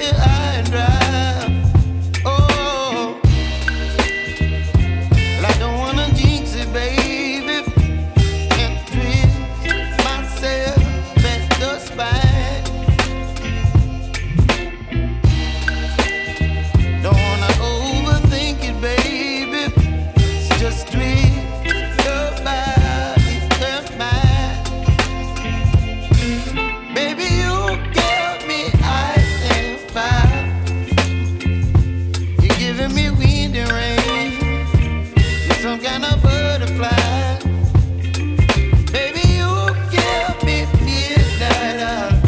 here high and dry. Oh, well, I don't wanna jinx it, baby, and twist myself at the spine. Don't wanna overthink it, baby. It's just twist your body and mine. Baby, you give me ice and fire. You're giving me wind and rain. You're some kind of butterfly. Baby, you give me midnight.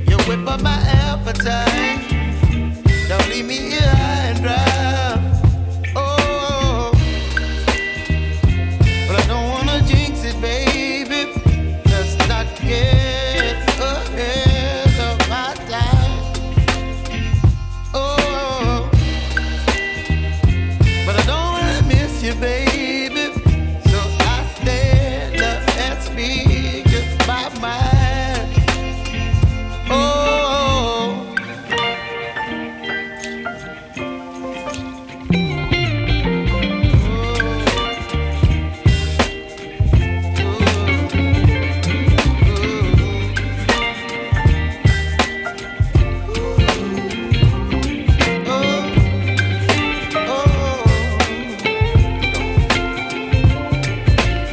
You whip up my appetite. Don't leave me here high and dry. Oh, but I don't wanna jinx it, baby. Let's not get ahead of my time. Oh, but I don't wanna miss you, baby. So I stand up and speak my mind. Oh.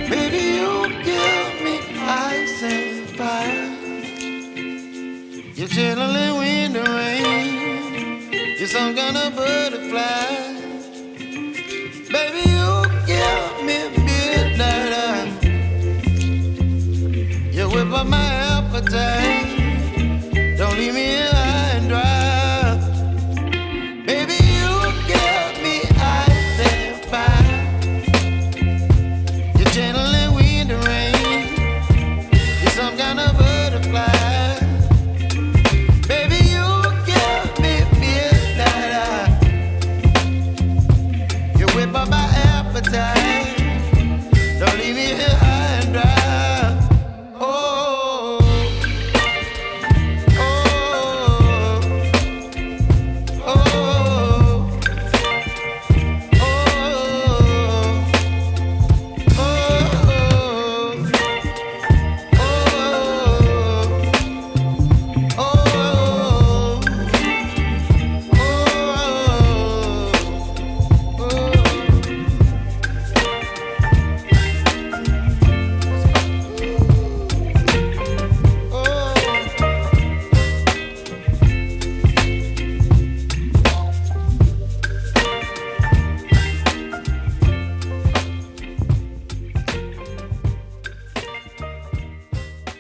Baby, you give me ice and fire. You're chilling wind and rain. You're some kind of butterfly. Baby, you give me midnight. You whip up my appetite.